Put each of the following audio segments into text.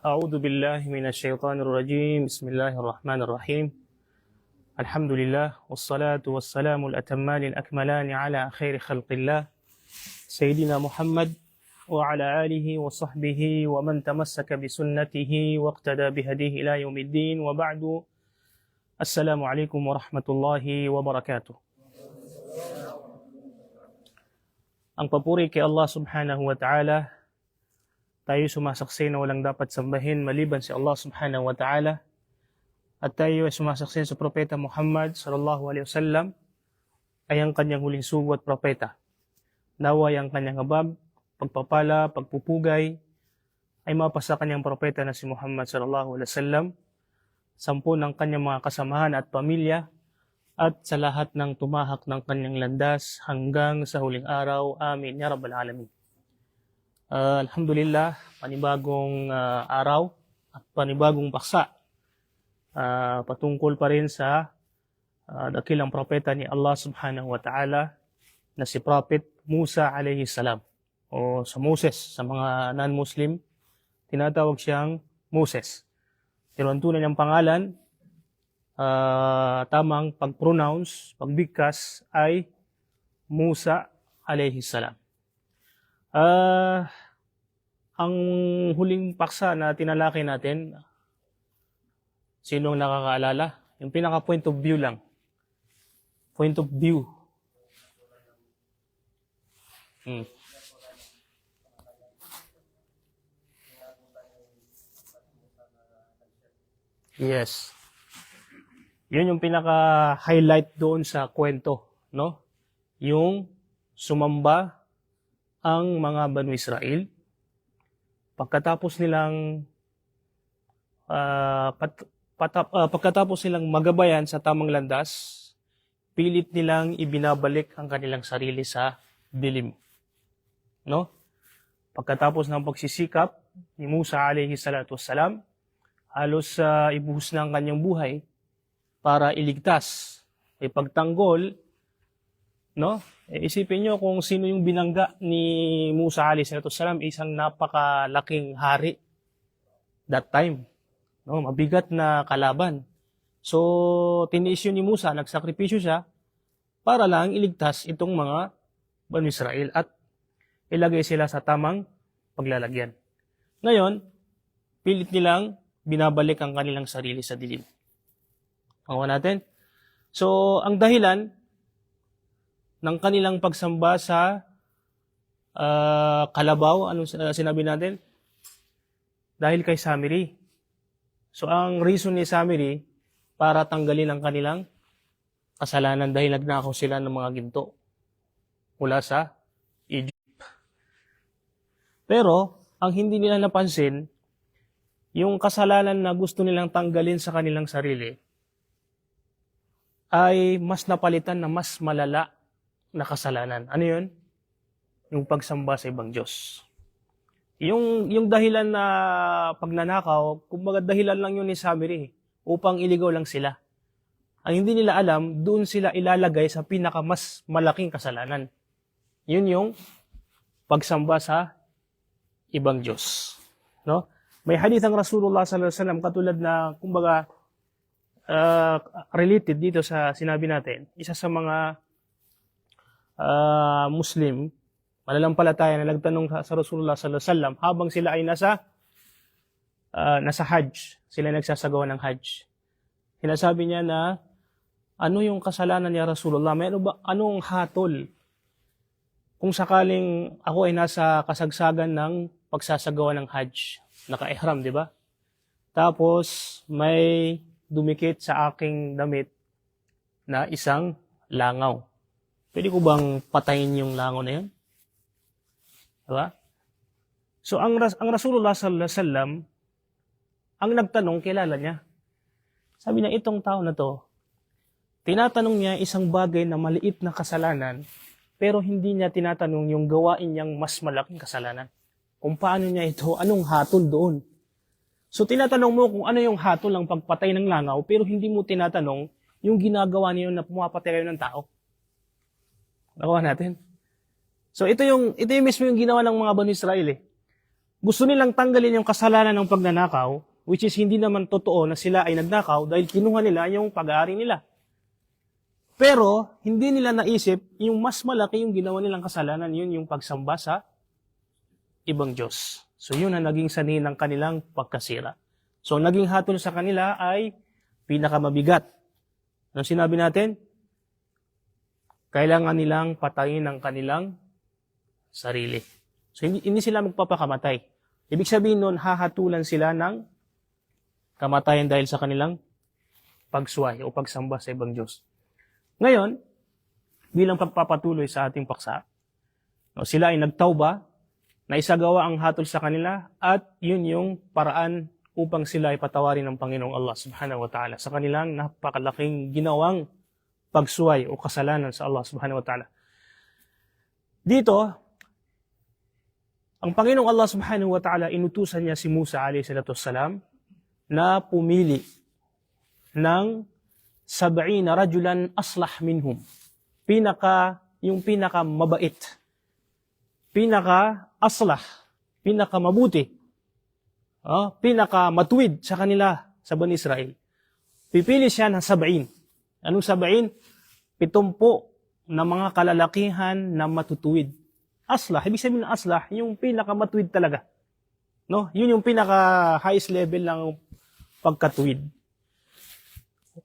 أعوذ بالله من الشيطان الرجيم بسم الله الرحمن الرحيم الحمد لله والصلاة والسلام الأتمان الأكملان على خير خلق الله سيدنا محمد وعلى آله وصحبه ومن تمسك بسنته واقتدى بهديه إلى يوم الدين وبعد السلام عليكم ورحمة الله وبركاته. Ang papuri kay Allah subhanahu wa ta'ala, tayo sumasaksi na walang dapat sambahin maliban si Allah subhanahu wa ta'ala, at tayo ay sumasaksi sa Propeta Muhammad sallallahu alaihi wasallam ay ang kanyang huling sugo at propeta. Naway ang kanyang habag, pagpapala, pagpupugay ay mapasa kanyang propeta na si Muhammad sallallahu alaihi wasallam, sampu ng kanyang mga kasamahan at pamilya, at sa lahat ng tumahak ng kanyang landas hanggang sa huling araw. Amin ya rabbal alamin. Alhamdulillah, panibagong araw at panibagong paksa patungkol pa rin sa dakilang propeta ni Allah subhanahu wa ta'ala na si Prophet Musa alayhi salam, o sa Moses. Sa mga non-Muslim, tinatawag siyang Moses. Pero ang tunay niyang pangalan, tamang pag-pronounce, pagbigkas ay Musa alayhi salam. Ang huling paksa na tinalakay natin, sinong nakakaalala? Yung pinaka point of view lang. Point of view. Yes. Yun yung pinaka-highlight doon sa kwento, no? Yung sumamba ang mga Banu Israel. Pagkatapos nilang magabayan sa tamang landas, pilit nilang ibinabalik ang kanilang sarili sa dilim, no? Pagkatapos ng pagsisikap ni Musa alayhi salatu wassalam, halos ibuhos na ang kanyang buhay para iligtas, pagtanggol, no? Isipin nyo kung sino yung binangga ni Musa alayhi salatu wassalam, isang napakalaking hari that time, no? Mabigat na kalaban. So tiniis yun ni Musa, nagsakripisyo siya para lang iligtas itong mga Banu Israel at ilagay sila sa tamang paglalagyan. Ngayon, pilit nilang binabalik ang kanilang sarili sa dilim. Pangalawa natin. So, ang dahilan ng kanilang pagsamba sa kalabaw, anong sinabi natin? Dahil kay Samiri. So, ang reason ni Samiri para tanggalin ang kanilang kasalanan dahil nagnakaw sila ng mga ginto mula sa Egypt. Pero, ang hindi nila napansin, yung kasalanan na gusto nilang tanggalin sa kanilang sarili ay mas napalitan na mas malala na kasalanan. Ano yun? Yung pagsamba sa ibang Diyos. Yung dahilan na pagnanakaw, kumbaga dahilan lang yun ni Samiri, upang iligaw lang sila. Ang hindi nila alam, doon sila ilalagay sa pinaka mas malaking kasalanan. Yun yung pagsamba sa ibang Diyos. No? May hadith ang Rasulullah sallallahu alaihi wasallam katulad na, kumbaga, related dito sa sinabi natin. Isa sa mga Muslim, mananampalataya na nagtanong sa Rasulullah sallallahu alaihi wasallam habang sila ay nasa Hajj, sila nagsasagawa ng Hajj. Sinasabi niya na, ano yung kasalanan niya Rasulullah? Mayroon ba, anong hatol? Kung sakaling ako ay nasa kasagsagan ng pagsasagawa ng Hajj, naka-ihram, di ba? Tapos, may dumikit sa aking damit na isang langaw. Pwede ko bang patayin yung langaw na yun? Diba? So, ang Rasulullah sallallahu alaihi wasallam, ang nagtanong, kilala niya. Sabi niya, itong tao na to, tinatanong niya isang bagay na maliit na kasalanan, pero hindi niya tinatanong yung gawain niyang mas malaking kasalanan. Kung paano niya ito, anong hatol doon. So, tinatanong mo kung ano yung hatol ng pagpatay ng langaw, pero hindi mo tinatanong yung ginagawa niyo na pumapatay kayo ng tao. Nakuha natin. So ito yung mismo yung ginawa ng mga Banu Israel. Gusto nilang tanggalin yung kasalanan ng pagnanakaw, which is hindi naman totoo na sila ay nagnakaw dahil kinuha nila yung pag-aari nila. Pero, hindi nila naisip, yung mas malaki yung ginawa nilang kasalanan, yun yung pagsamba sa ibang Diyos. So, yun ang naging sanhi ng kanilang pagkasira. So, naging hatol sa kanila ay pinakamabigat. Anong sinabi natin? Kailangan nilang patayin ang kanilang sarili. So, hindi sila magpapakamatay. Ibig sabihin nun, hahatulan sila ng kamatayan dahil sa kanilang pagsuway o pagsamba sa ibang Diyos. Ngayon, bilang pagpapatuloy sa ating paksa, sila ay nagtauba, na isagawa ang hatol sa kanila, at yun yung paraan upang sila ay patawarin ng Panginoong Allah subhanahu wa ta'ala sa kanilang napakalaking ginawang pagsuway o kasalanan sa Allah subhanahu wa ta'ala. Dito, ang Panginoong Allah subhanahu wa ta'ala, inutusan niya si Musa alayhi salatu wassalam na pumili ng 70 rajulan aslah minhum. Yung pinaka mabait, pinaka aslah, pinaka mabuti, pinaka matuwid sa kanila sa Bani Israel. Pipili siya ng 70. Anong 70? 70 na mga kalalakihan na matutuwid. Aslah, ibig sabihin ng aslah, yung pinaka matuwid talaga. No? Yun yung pinaka highest level ng pagkatuwid.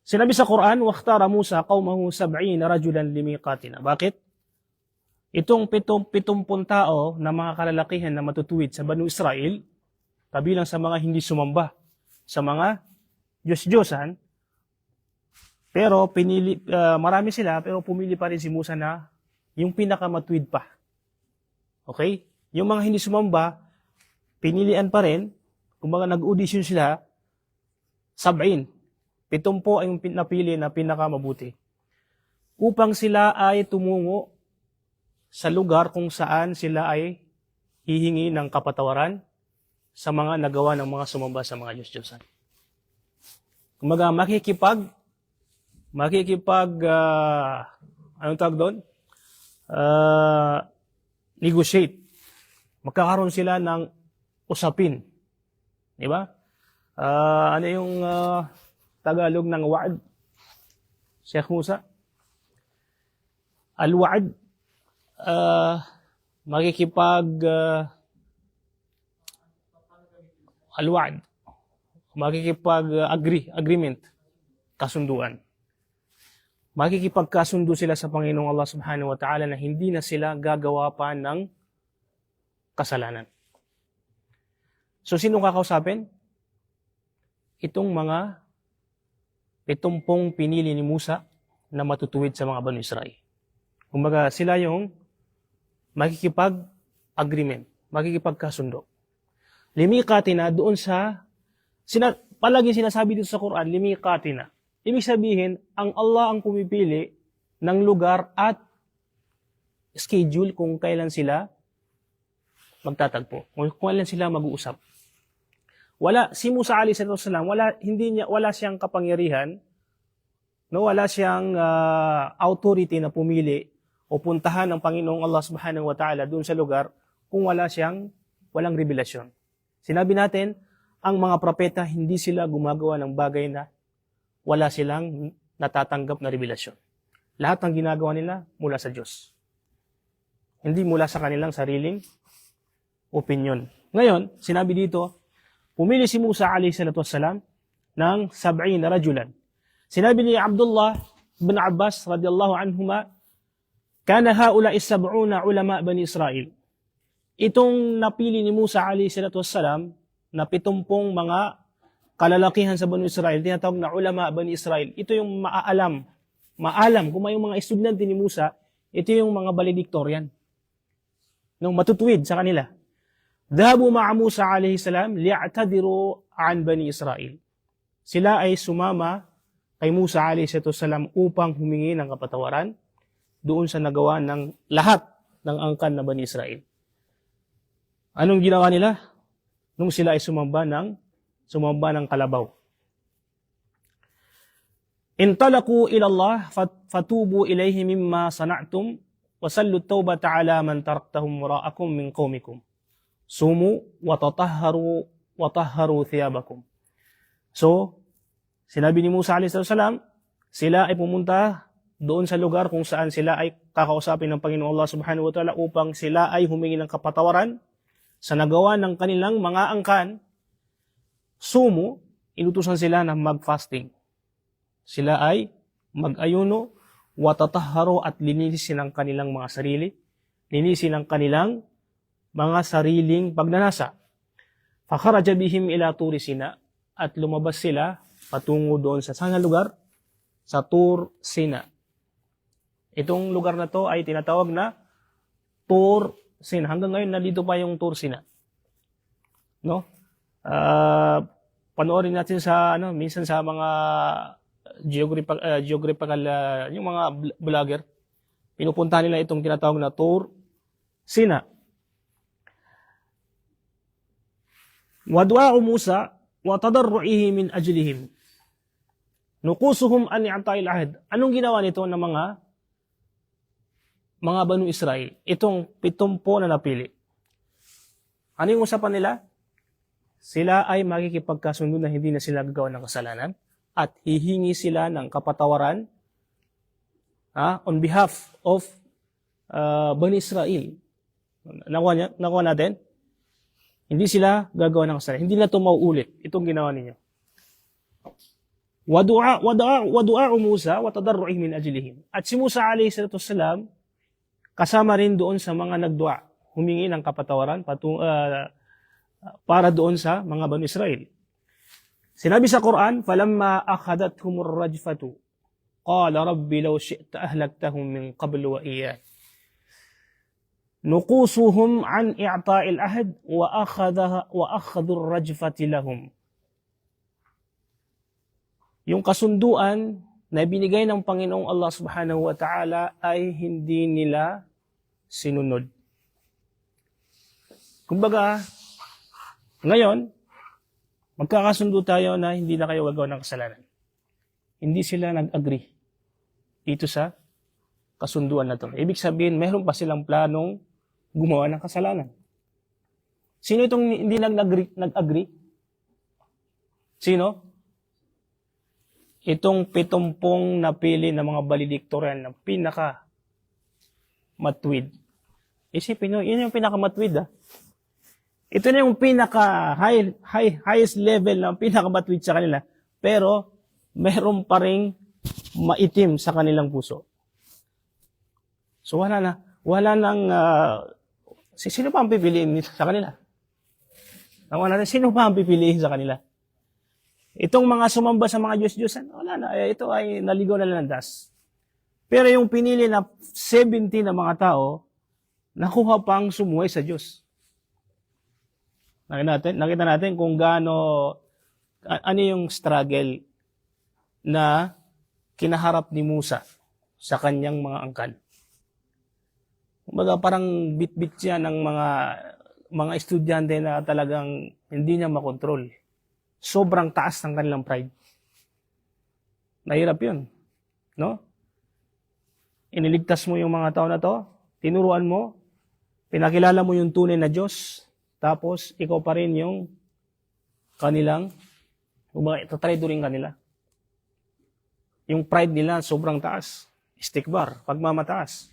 Sinabi sa Quran, وَاخْتَارَ مُوسَى قَوْمَهُ 70 رَجُلًا لِمِيقَاتِنَا. Bakit? Itong 70 tao na mga kalalakihan na matutuwid sa Banu Israel, kabilang sa mga hindi sumamba, sa mga Diyos-Diyosan, pero marami sila, pero pumili pa rin si Musa na yung pinakamatuwid pa. Okay? Yung mga hindi sumamba, pinilian pa rin, kung mga nag-audition sila, 70. 70 ay yung napili na pinakamabuti. Upang sila ay tumungo sa lugar kung saan sila ay hihingi ng kapatawaran sa mga nagawa ng mga sumamba sa mga Diyos-Diyosan. Kumaga, anong tawag doon? Negotiate. Magkakaroon sila ng usapin. Di ba? Ano yung Tagalog ng wa'ad? Sheikh Musa? Al-wa'ad, agreement, kasunduan. Makikipagkasundo sila sa Panginoong Allah subhanahu wa ta'ala na hindi na sila gagawa pa ng kasalanan. So, sinong kakausapin? Itong mga 70 pinili ni Musa na matutuwid sa mga Banu Israel. Kumbaga, sila yung makikipag-agreement, makikipagkasundo. Limiqatina doon sa, palagi sinasabi dito sa Quran, limiqatina. Ibig sabihin, ang Allah ang pumipili ng lugar at schedule kung kailan sila magtatagpo, kung kailan sila mag-uusap. Si Musa alayhi salatu wasalam, wala siyang kapangyarihan, wala siyang authority na pumili o puntahan ng Panginoong Allah subhanahu wa ta'ala doon sa lugar kung walang revelasyon. Sinabi natin, ang mga propeta hindi sila gumagawa ng bagay na wala silang natatanggap na revelasyon. Lahat ng ginagawa nila mula sa Diyos. Hindi mula sa kanilang sariling opinion. Ngayon, sinabi dito, pumili si Musa alayhi salatu wassalam ng 70 na rajulan. Sinabi ni Abdullah ibn Abbas radiyallahu anhuma, kana haula'i 70 ulama Bani Israel. Itong napili ni Musa alayhi salatu wassalam na 70 mga kalalakihan sa Bani Israel, tinatawag na ulama Bani Israel. Ito yung maalam kung may mga estudyante ni Musa, ito yung mga valedictorian. Nung matutuwid sa kanila. Dhahabu ma'a Musa alayhi salam li'atadiru an Bani Israel. Sila ay sumama kay Musa alayhi salam upang humingi ng kapatawaran doon sa nagawa ng lahat ng angkan na Bani Israel. Anong ginawa nila? Nung sila ay sumamba ng kalabaw. Intalaku ila Allah fatubu ilayhi mimma sana'tum wa sallu at-taubata ala man taraktahum wara'akum min qaumikum. sumu wa tahharu thiyabakum. So, sinabi ni Musa alayhi salam, sila ay pumunta doon sa lugar kung saan sila ay kakausapin ng Panginoon Allah subhanahu wa ta'ala upang sila ay humingi ng kapatawaran sa nagawa ng kanilang mga angkan. Sumu, inutusan sila na mag-fasting. Sila ay mag-ayuno, watatahharo at linisin ang kanilang mga sarili, linisin ang kanilang mga sariling pagnanasa. Fakharaja bihim ila Turi Sina, at lumabas sila patungo doon sa sana lugar? Sa Tur Sina. Itong lugar na to ay tinatawag na Tur Sina. Hanggang ngayon nandito pa yung Tur Sina. No? Panoorin natin sa minsan sa mga geographical yung mga vlogger, pinupunta nila itong tinatawag na Tur Sina. Wa du'a'u Musa wa tadarru'ihi min ajlihim nuqusuhum an i'ta'il ahd. Anong ginawa nito ng mga Banu Israel? Itong 70 na napili. Ano yung usapan nila? Sila ay makikipagkasundo na hindi na sila gagawa ng kasalanan at hihingi sila ng kapatawaran on behalf of Bani Israel. Nakuha natin? Hindi sila gagawa ng kasalanan. Hindi na ito mauulit. Itong ginawa ninyo. Wadu'a Musa wa tadarru'ihi min ajlihim. At si Musa alayhi salatu wassalam kasama rin doon sa mga nagdua, humingi ng kapatawaran para doon sa mga Bani Israel. Sinabi sa Quran, falamma akhadathumur rajfatu qala rabbi law syi'ta ahlaktahum min qabl wa iyaya nuqusuhum an i'ta'il ahd wa akhadhur rajfati lahum. Yung kasunduan na binigay ng Panginoong Allah subhanahu wa ta'ala ay hindi nila sinunod. Kumbaga, ngayon, magkakasundo tayo na hindi na kayo gagawa ng kasalanan. Hindi sila nag-agree dito sa kasunduan na ito. Ibig sabihin, meron pa silang planong gumawa ng kasalanan. Sino itong hindi nag-agree? Sino? Itong 70 napili na mga valedictorian na pinaka-matwid. Isipin nyo, yun yung pinaka-matwid. Ito na yung highest level na pinaka-matwid sa kanila. Pero, meron pa ring maitim sa kanilang puso. So, wala nang, sino pa ang pipiliin sa kanila? Sino pa ang pipiliin sa kanila? Itong mga sumamba sa mga Diyos-Diyosan, wala na. Ito ay naligaw na lang ng das. Pero yung pinili na 70 na mga tao, nakuha pang sumuhay sa Diyos. Nakita natin kung ano yung struggle na kinaharap ni Musa sa kanyang mga angkan. Kumbaga parang bit-bit siya ng mga estudyante na talagang hindi niya makontrol. Sobrang taas ng kanilang pride. Nahirap yun. No? Iniligtas mo yung mga tao na to, tinuruan mo, pinakilala mo yung tunay na Diyos, tapos ikaw pa rin yung kanilang, itatry rin kanila. Yung pride nila sobrang taas. Istikbar, pagmamataas.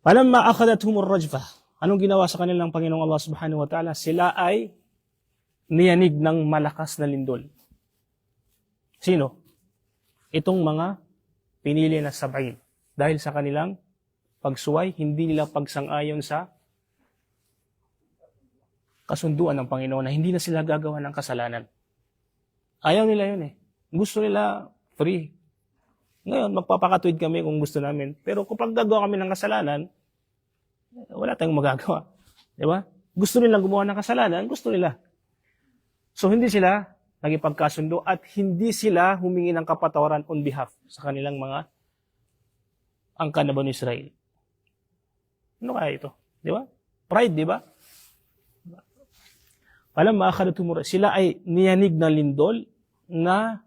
Falamma akhadathumur rajfah. Anong ginawa sa kanilang Panginoong Allah subhanahu wa ta'ala? Sila ay niyanig ng malakas na lindol. Sino? Itong mga pinili na 70. Dahil sa kanilang pagsuway, hindi nila pagsang-ayon sa kasunduan ng Panginoon na hindi na sila gagawa ng kasalanan. Ayaw nila yun eh. Gusto nila free. Ngayon, magpapakatwid kami kung gusto namin. Pero kapag gagawa kami ng kasalanan, wala tayong magagawa. Diba? Gusto nila gumawa ng kasalanan, gusto nila. So, hindi sila nagipagkasundo at hindi sila humingi ng kapatawaran on behalf sa kanilang mga angkan na Bani Israel. Ano kaya ito? Di ba? Pride, di ba? Falamma akhadathumur, sila ay niyanig na lindol na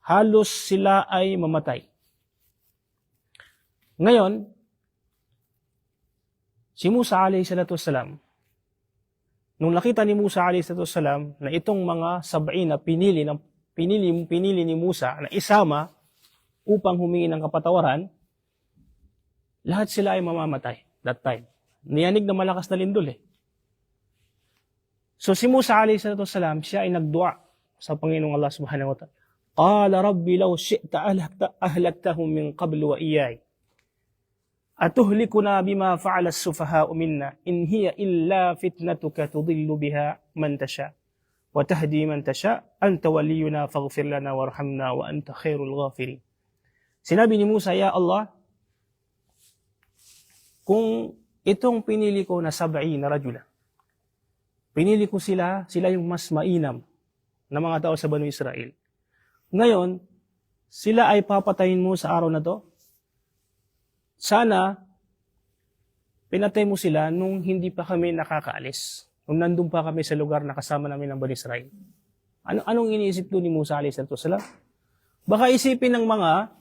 halos sila ay mamatay. Ngayon, si Musa alayhi salatu wassalam, nung nakita ni Musa alayhi salatu wassalam na itong mga sab'in na pinili ni Musa na isama upang humingi ng kapatawaran, lahat sila ay mamamatay that time. Niyanig na malakas na lindol eh. So si Musa alayhi salatu wassalam, siya ay nagdua sa Panginoong Allah subhanahu wa ta'ala. Qala rabbi law syi'ta ahlaktahum min qablu wa iyai. Atuhlikuna bima fa'ala as-sufaha'u minna in hiya illa fitnatuka tudillu biha man tasha wa tahdi man tasha anta waliyuna faghfir lana warhamna wa anta khairul ghafirin. Sinabi ni Musa, ya Allah, kung itong pinili ko na 70 na rajula, pinili ko sila yung mas mainam na mga tao sa Banu Israel. Ngayon, sila ay papatayin mo sa araw na to. Sana, pinatay mo sila nung hindi pa kami nakakaalis. Nung nandun pa kami sa lugar na kasama namin ng Banu Israel. Anong iniisip doon ni Musa alayhi salatu wassalam? Baka isipin ng mga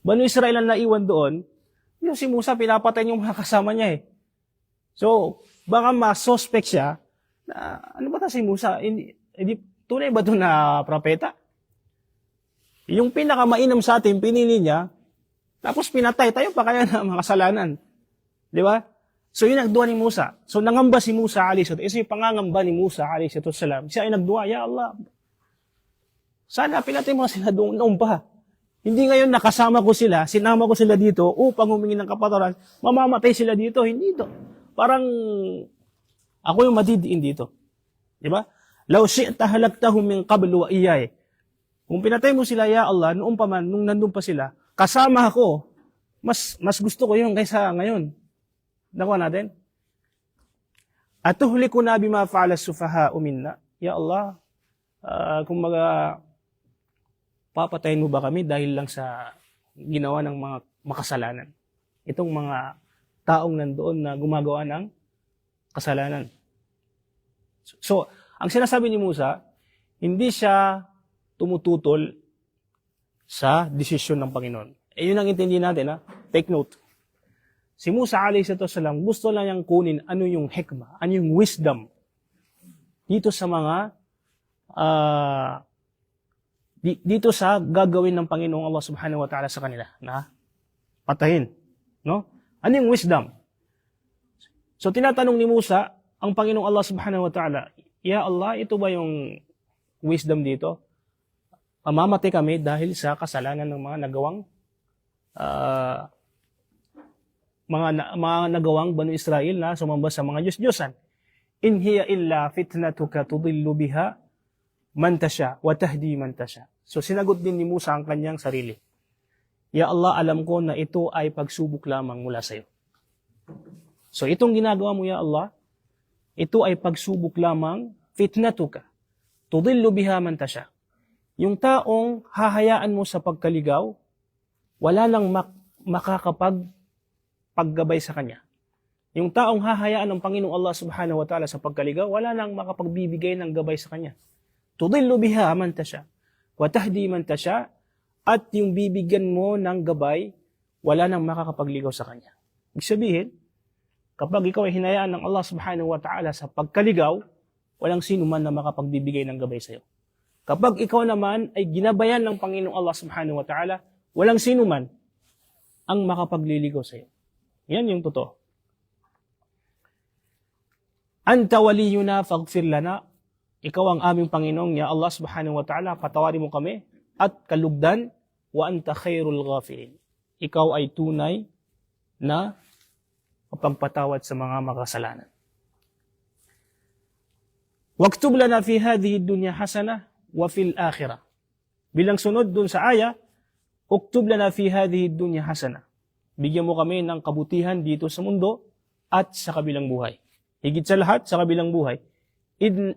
Banu Israel ang naiwan doon, yung si Musa pinapatay yung mga kasama niya eh. So, baka ma-suspect siya na ano ba si Musa? Hindi tunay ba ito na propeta? Yung pinakamainam sa atin, pinili niya, tapos pinatay, tayo pa kaya na mga kasalanan. Di ba? So yun nagdua ni Musa. So nangamba si Musa alayhi salatu. Isa yung pangangamba ni Musa alayhi salatu wasalam. Siya ay nagdua, ya Allah, sana pinatay mo sila noon pa. Hindi ngayon nakasama ko sila, sinama ko sila dito upang humingi ng kapatawaran, mamamatay sila dito. Hindi ito. Parang ako yung madidiin dito. Di ba? Law syi'ta halaktahum min qablu wa iyai. Kung pinatay mo sila, ya Allah, noon pa man, nung nandun pa sila, kasama ako, mas gusto ko yun kaysa ngayon. Nakuha natin? Atuhlikuna bima fa'ala as-sufaha'u minna. Ya Allah, kung papatayin mo ba kami dahil lang sa ginawa ng mga makasalanan? Itong mga taong nandoon na gumagawa ng kasalanan. So, ang sinasabi ni Musa, hindi siya tumututol sa desisyon ng Panginoon. Yun ang intindi natin, ha? Take note. Si Musa alayhi salatu wasalam, gusto lang niyang kunin ano yung hikmah, ano yung wisdom dito sa mga dito sa gagawin ng Panginoong Allah subhanahu wa ta'ala sa kanila na patayin. No? Ano yung wisdom? So tinatanong ni Musa, ang Panginoong Allah subhanahu wa ta'ala, ya Allah, ito ba yung wisdom dito? Mamamatay kami dahil sa kasalanan ng mga nagawang mga nagawang Banu Israel na sumamba sa mga Diyos-Diyosan. In hiya illa fitnatuka tudillu biha man tasha wa tahdi man tasha. So sinagot din ni Musa ang kanyang sarili. Ya Allah, alam ko na ito ay pagsubok lamang mula sa iyo. So itong ginagawa mo, ya Allah, ito ay pagsubok lamang, fitnatuka tudillu biha man tasha. Yung taong hahayaan mo sa pagkaligaw, wala nang makakapaggabay sa kanya. Yung taong hahayaan ng Panginoong Allah subhanahu wa ta'ala sa pagkaligaw, wala nang makapagbibigay ng gabay sa kanya. Tudillu biha man tasha, wa tahdi man tasha, at yung bibigyan mo ng gabay, wala nang makakapagligaw sa kanya. Ibig sabihin, kapag ikaw ay hinayaan ng Allah subhanahu wa ta'ala sa pagkaligaw, walang sino man na makapagbibigay ng gabay sa iyo. Kapag ikaw naman ay ginabayan ng Panginoong Allah subhanahu wa ta'ala, walang sino man ang makapagliligaw sa iyo. Yan yung totoo. Anta waliyuna faghfir lana. Ikaw ang aming Panginoong, ya Allah subhanahu wa ta'ala, patawarin mo kami at kalugdan, wa anta khairul ghafirin. Ikaw ay tunay na mapagpatawad sa mga makasalanan. Waktub lana fi hadhihi dunya hasana wa fil akhirah. Bilang sunod dun sa aya, uktub lana fi hadhihi dunya hasana. Bigyan mo kami ng kabutihan dito sa mundo at sa kabilang buhay. Higit sa lahat, sa kabilang buhay.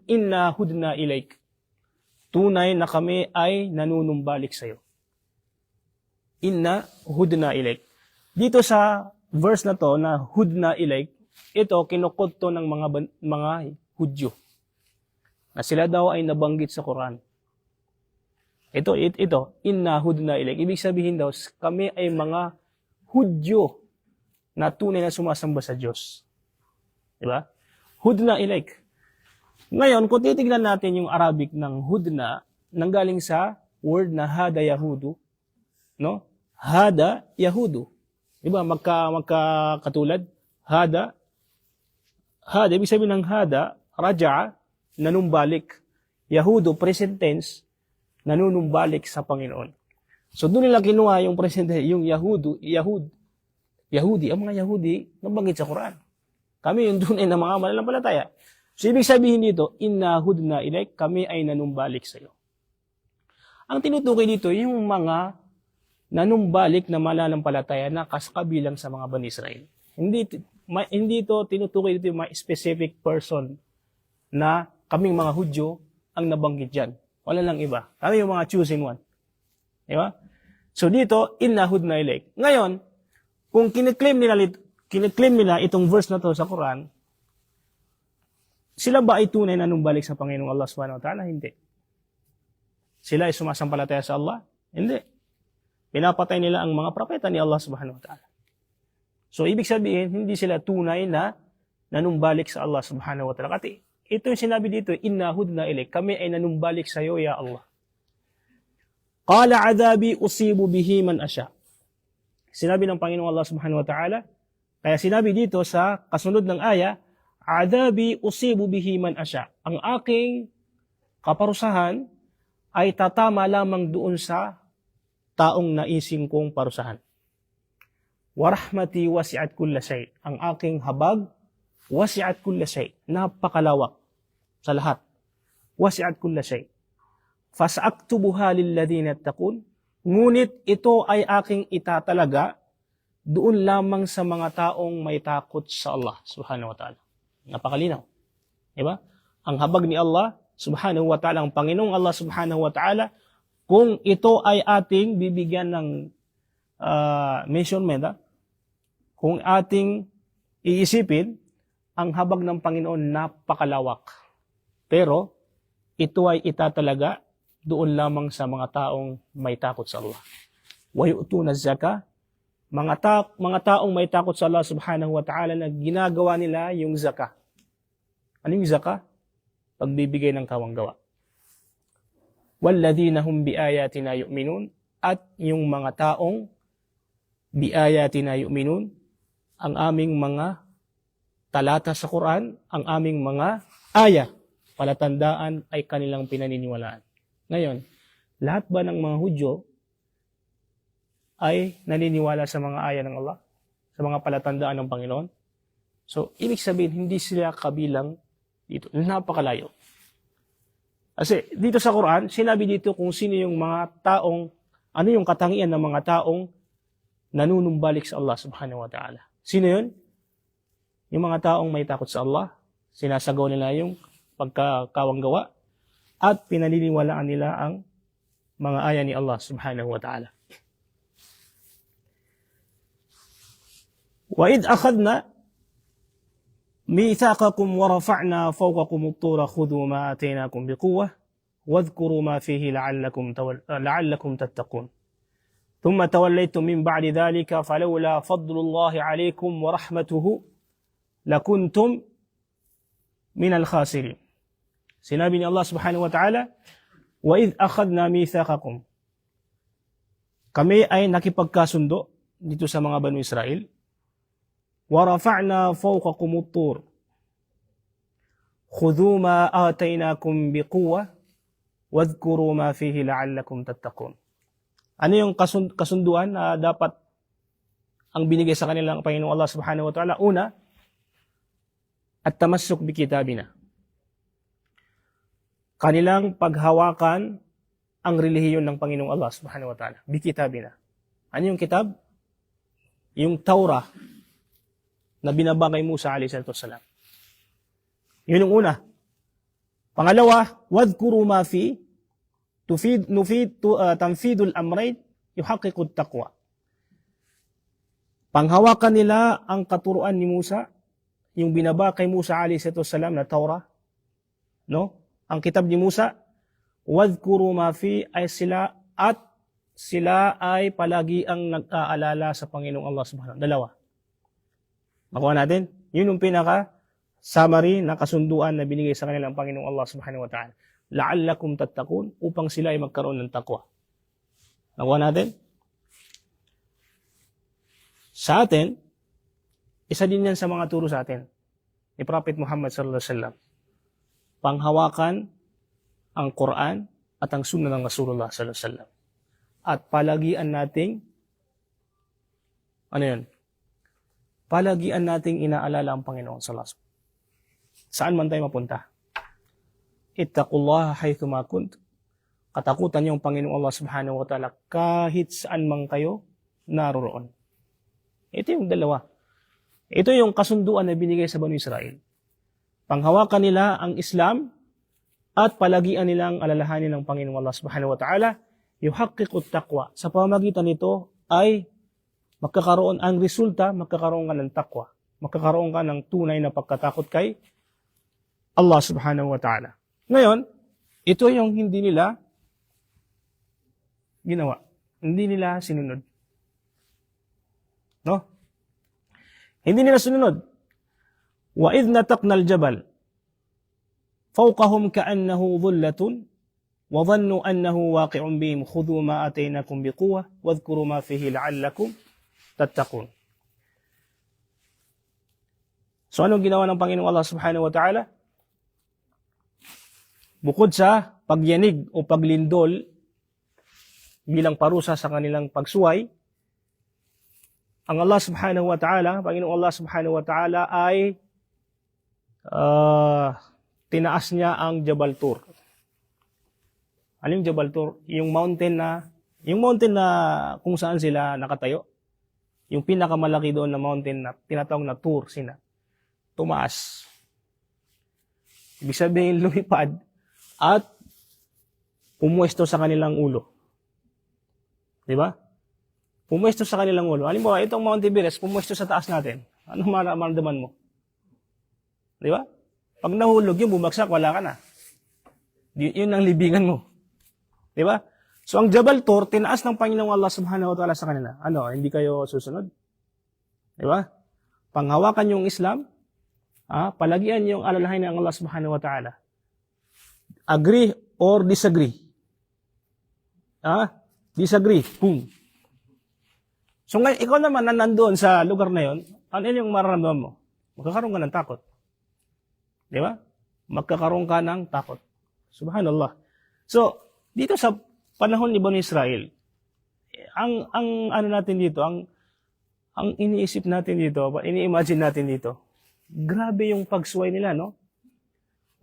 Inna hudna ilaik. Tunay na kami ay nanunumbalik sa iyo. Inna hudna ilaik. Dito sa verse na to na hudna ilaik, ito kinukot to ng mga Hudyo. Na sila daw ay nabanggit sa Quran. Ito, inna hudna ilaik. Ibig sabihin daw, kami ay mga Hudyo na tunay na sumasamba sa Diyos. Diba? Hudna ilaik. Ngayon, kung titignan natin yung Arabic ng hudna, nanggaling sa word na hada yahudu, no? Hada yahudu. Diba? Magkakatulad. Hada. Hada, ibig sabihin ng hada, raja'a, nanumbalik. Yahudu, present tense, nanunumbalik sa Panginoon. So doon nila kinuha yung present tense, yung Yahudi, ang mga Yahudi, nabanggit sa Quran. Kami yung tunay na mga mananampalataya. So ibig sabihin dito, inna hudna ilaik, kami ay nanumbalik sa iyo. Ang tinutukoy dito, yung mga nanumbalik na mananampalataya na kabilang sa mga Bani Israel. Hindi ito tinutukoy dito yung mga specific person na kaming mga Hudyo ang nabanggit dyan. Wala lang iba. Kami yung mga chosen one. Diba? So dito, inna hudna ilaik. Ngayon, kung kiniklaim nila itong verse na to sa Quran, sila ba ay tunay na numbalik sa Panginoong Allah Subhanahu wa Ta'ala? Hindi. Sila ay sumasampalataya sa Allah? Hindi. Pinapatay nila ang mga propeta ni Allah Subhanahu wa Ta'ala. So, ibig sabihin, hindi sila tunay na nanumbalik sa Allah Subhanahu wa Ta'ala. Kasi ito yung sinabi dito, inna hudna ilaik, kami ay nanumbalik sa iyo, ya Allah. Qala adabi usibu bihi man asya. Sinabi ng Panginoong Allah Subhanahu wa Ta'ala, kaya sinabi dito sa kasunod ng aya, adabi usibu bihi man asya. Ang aking kaparusahan ay tatama lamang doon sa taong naising kong parusahan. Warahmati wasi'at kulla shay. Ang aking habag, wasi'at kulla shay. Napakalawak sa lahat. Wasi'at kulla shay. Fasaktubuha lilladhina yattaqun. Ngunit ito ay aking itatalaga doon lamang sa mga taong may takot sa Allah Subhanahu wa Ta'ala. Napakalinaw. Diba? Ang habag ni Allah Subhanahu wa Ta'ala, ang Panginoong Allah Subhanahu wa Ta'ala, kung ito ay ating bibigyan ng measurement, kung ating iisipin, ang habag ng Panginoon napakalawak. Pero, ito ay itatalaga doon lamang sa mga taong may takot sa Allah. Wa yu'tuna zaka, mga taong may takot sa Allah Subhanahu wa Ta'ala na ginagawa nila yung zaka. Ano yung zaka? Pagbibigay ng kawanggawa. Walladhina hum biayatina yu'minun, at yung mga taong biayatina yu'minun, ang aming mga talata sa Quran, ang aming mga aya, palatandaan ay kanilang pinaniniwalaan. Ngayon, lahat ba ng mga Hudyo ay naniniwala sa mga aya ng Allah? Sa mga palatandaan ng Panginoon? So, ibig sabihin, hindi sila kabilang dito. Napakalayo. Kasi dito sa Quran, sinabi dito kung sino yung mga taong, ano yung katangian ng mga taong nanunumbalik sa Allah Subhanahu wa Ta'ala. Sino yun? Yung mga taong may takot sa Allah, sinasagaw nila yung pagkakawanggawa, at pinaniniwalaan nila ang mga aya ni Allah Subhanahu wa Ta'ala. وَإِذْ أَخَذْنَا مِيثَاقَكُمْ وَرَفَعْنَا فَوْقَكُمُ الطُّورَ خُذُوا مَا آتَيْنَاكُمْ بِقُوَّةٍ وَاذْكُرُوا مَا فِيهِ لَعَلَّكُمْ تَتَّقُونَ ثُمَّ تَوَلَّيْتُمْ مِنْ بَعْدِ ذَلِكَ فَلَوْلَا فَضْلُ اللَّهِ عَلَيْكُمْ وَرَحْمَتُهُ لَكُنْتُمْ مِنَ الْخَاسِرِينَ. Sinabi ni Allah Subhanahu wa Ta'ala, وَإِذْ أَخَذْنَا مِيثَاقَكُمْ. Kami ay nakipagkasundo dito sa mga Banu Israel. وَرَفَعْنَا فَوْقَكُمُ الطُّورَ خُذُوا مَا آتَيْنَاكُمْ بِقُوَّةٍ وَاذْكُرُوا مَا فِيهِ لَعَلَّكُمْ تَتَّقُونَ. Ano yung kasunduan na dapat ang binigay sa kanilang Panginoong Allah Subhanahu wa Ta'ala? Una, at-tamassuk bi kitabina. Kanilang paghawakan ang relihiyon ng Panginoong Allah Subhanahu wa Ta'ala. Bi kitabina. Ano yung kitab? Yung Taurah na binaba kay Musa alayhi salatu wassalam. Yun yung una. Pangalawa, wadhkuru ma fi tanfidul amrayn yuhaqqiqut taqwa. Panghawakan nila ang katuruan ni Musa, yung binaba kay Musa alayhi salatu wassalam na Taurah, no? Ang kitab ni Musa, wadhkuru ma fi, ay sila ay palagi ang nag-aalala sa Panginoong Allah Subhanahu wa Ta'ala. Dalawa. Makuha natin, yun yung pinaka summary na kasunduan na binigay sa kanilang Panginoong Allah subhanahu wa ta'ala. La'allakum tattaqun, upang sila ay magkaroon ng takwa. Nakuha natin? Sa atin, isa din yan sa mga turo sa atin ni Prophet Muhammad sallallahu alaihi wasallam. Panghawakan ang Quran at ang sunnah ng Rasulullah sallallahu alaihi wasallam. At palagian nating palagian nating inaalala ang Panginoon sallallahu alaihi wasallam. Saan man tayo mapunta. Ittaqullaha haythu ma kunt. Katakutan niyo ang Panginoong Allah subhanahu wa ta'ala kahit saan man kayo naroroon. Ito yung dalawa. Ito yung kasunduan na binigay sa Banu Israel. Panghawakan nila ang Islam at palagian nilang alalahanin ng Panginoong Allah subhanahu wa ta'ala, yuhaqqiqut taqwa. Sa pamamagitan nito ay magkakaroon ang resulta, magkakaroon ka ng takwa. Magkakaroon ka ng tunay na pagkatakot kay Allah subhanahu wa ta'ala. Ngayon, ito yung hindi nila ginawa. Hindi nila sinunod. No? Hindi nila sinunod. Wa idh nataqna al-jabal fawqahum ka'annahu dhullatun wa dhannu annahu waqi'un bihim khudhu ma ataynakum biquwwah wadhkuru ma fihi la'allakum tattaqun. So anong ginawa ng Panginoong Allah subhanahu wa ta'ala? Bukod sa pagyanig o paglindol bilang parusa sa kanilang pagsuway, ang Allah subhanahu wa ta'ala, Panginoong Allah subhanahu wa ta'ala ay tinaas niya ang Jabal Tur. Ano yung Jabal Tur? Yung mountain na kung saan sila nakatayo. Yung pinakamalaki doon na mountain na tinatawag na Tur sina. Tumaas. Ibig sabihin lumipad at pumuesto sa kanilang ulo. Di ba? Pumuesto sa kanilang ulo. Halimbawa, itong Mount Everest, pumuesto sa taas natin. Anong maramdaman mo? Di ba? Pag nahulog yung bumagsak, wala ka na. Yun ang libingan mo. Di ba? So, ang Jabal Tur, tinaas ng Panginoong Allah subhanahu wa ta'ala sa kanila. Ano, hindi kayo susunod? Di ba? Panghawakan yung Islam, palagian yung alalahanin ng Allah subhanahu wa ta'ala. Agree or disagree? Disagree. Boom. So ngayon, ikaw naman na nandoon sa lugar na yon, ano yung mararamdaman mo? Magkakaroon ka ng takot. Di ba? Magkakaroon ka ng takot. Subhanallah. So, dito sa panahon ni Bani Israel, ang ano natin dito, ang iniisip natin dito, ini-imagine natin dito, grabe yung pagsuway nila, no?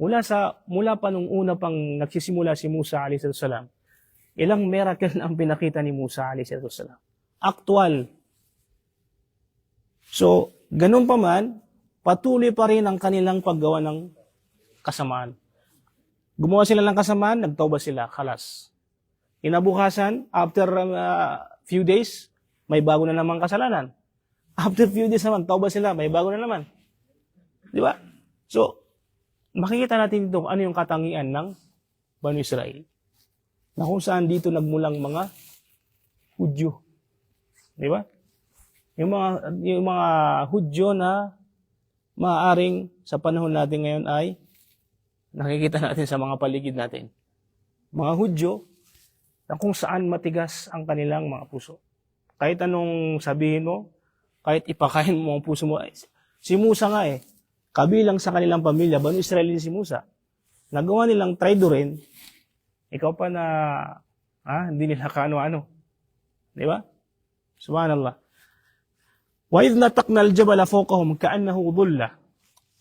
Mula pa nung una pang nagsisimula si Musa alayhi salam, ilang miracle na ang pinakita ni Musa alayhi salam. Aktual. So, ganun pa man, patuloy pa rin ang kanilang paggawa ng kasamaan. Gumawa sila ng kasamaan, nagtauba sila, khalas. Inabukasan, after few days, may bago na namang kasalanan. After few days naman, tauba sila, may bago na naman. Di ba? So, makikita natin dito ano yung katangian ng Banu Israel. Na kung saan dito nagmulang mga Hudyo. Di ba? Yung mga Hudyo na maaaring sa panahon natin ngayon ay nakikita natin sa mga paligid natin. Mga Hudyo na kung saan matigas ang kanilang mga puso. Kahit anong sabihin mo, kahit ipakain mo ang puso mo. Si Musa nga kabilang sa kanilang pamilya, Banu Israel din si Musa. Nagawa nilang traidorin, ikaw pa na hindi nila kaano-ano. Di ba? Subhanallah. Wa idh nataqna al-jabala fawqahum ka'annahu dhulla.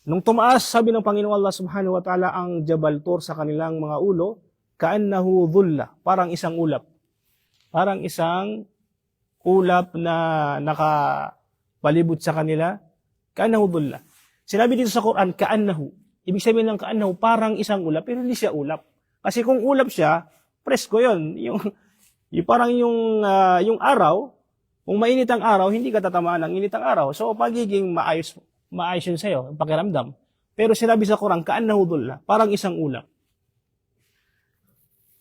Nung tumaas, sabi ng Panginoon Allah subhanahu wa ta'ala ang Jabal Tur sa kanilang mga ulo, ka'annahu dhulla, parang isang ulap. Parang isang ulap na nakapalibot sa kanila, ka'annahu dhulla. Sinabi dito sa Quran, ka'annahu. Ibig sabihin ng ka'annahu, parang isang ulap, pero hindi siya ulap. Kasi kung ulap siya, presko yun. Yung parang yung araw, kung mainit ang araw, hindi ka tatamaan ng init ang araw. So, pagiging maayos yun sa'yo, pakiramdam. Pero sinabi sa Quran, ka'annahu dhulla, parang isang ulap.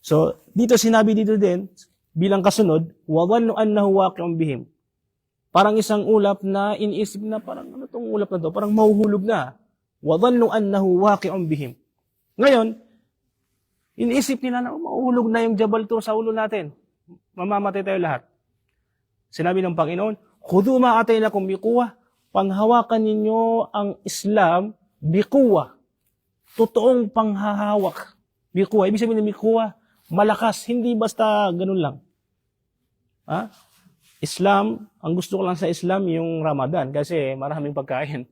So, sinabi dito din, bilang kasunod, wa dhannu annahu waqi'un bihim. Parang isang ulap na iniisip na parang ano tong ulap na to? Parang mahuhulog na. wa dhannu annahu waqi'un bihim. Ngayon, iniisip nila na mauulog na yung Jabal Tur sa ulo natin. Mamamatay tayo lahat. Sinabi ng Panginoon, khudhu ma ataynakum biquwwah, panghawakan ninyo ang Islam biquwwah. Totoong panghahawak. Biquwwah, ibig sabihin ng biquwwah, malakas, hindi basta ganun lang. Ha? Islam, ang gusto ko lang sa Islam yung Ramadan kasi maraming pagkain.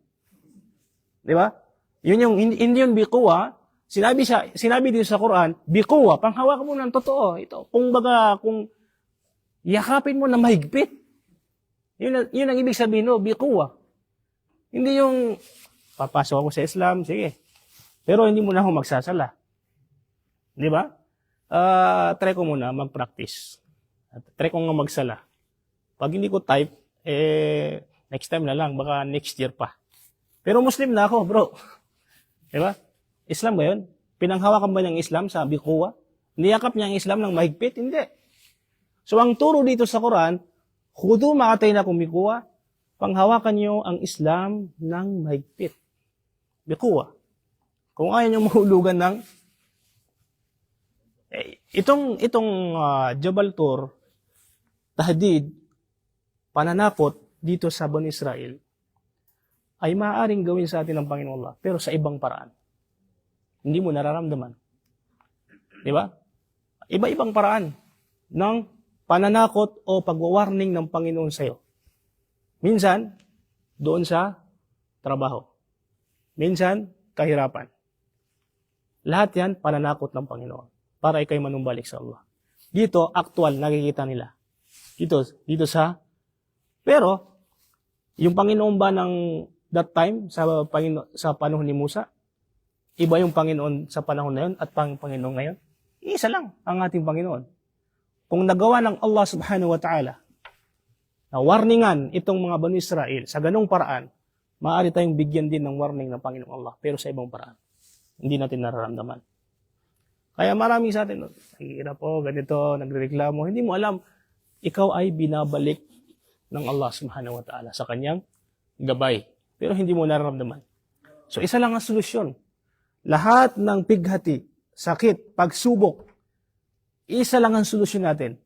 Di ba? Yun yung hindi yun biquwwah. Sinabi dito sa Quran, biquwwah, panghawakan mo ng totoo. Ito, kung yakapin mo na mahigpit. Yun ang ibig sabihin, no, biquwwah. Hindi yung papasok ako sa Islam, sige. Pero hindi mo na ako magsasala. Di ba? Try ko muna mag-practice. Try ko nga magsala. Pag hindi ko type, next time na lang, baka next year pa. Pero Muslim na ako, bro. Di ba? Islam ba yun? Pinanghawakan ba ng Islam sa biquwwah? Niyakap niya ang Islam ng mahigpit? Hindi. So, ang turo dito sa Quran, khudhu ma ataynakum biquwwah, panghawakan niyo ang Islam ng mahigpit. Biquwwah. Kung ayaw niyo mahulugan ng itong Jabal Tur, tahdid, pananakot dito sa Bani Israel, ay maaaring gawin sa atin ng Panginoon Allah, pero sa ibang paraan. Hindi mo nararamdaman. Di ba? Iba-ibang paraan ng pananakot o pag-warning ng Panginoon sa iyo. Minsan, doon sa trabaho. Minsan, kahirapan. Lahat yan, pananakot ng Panginoon para ikay manumbalik sa Allah. Dito, actual, nakikita nila. Dito sa, pero, yung Panginoon ba ng that time, sa panahon ni Musa, iba yung Panginoon sa panahon na yun at Panginoon ngayon? Isa lang ang ating Panginoon. Kung nagawa ng Allah subhanahu wa ta'ala na warningan itong mga Bani Israel sa ganong paraan, maaari tayong bigyan din ng warning ng Panginoong Allah, pero sa ibang paraan. Hindi natin nararamdaman. Kaya maraming sa atin, hirap po, ganito, nagrereklamo, hindi mo alam, ikaw ay binabalik ng Allah subhanahu wa ta'ala sa kanyang gabay. Pero hindi mo nararamdaman. So isa lang ang solusyon. Lahat ng pighati, sakit, pagsubok, isa lang ang solusyon natin.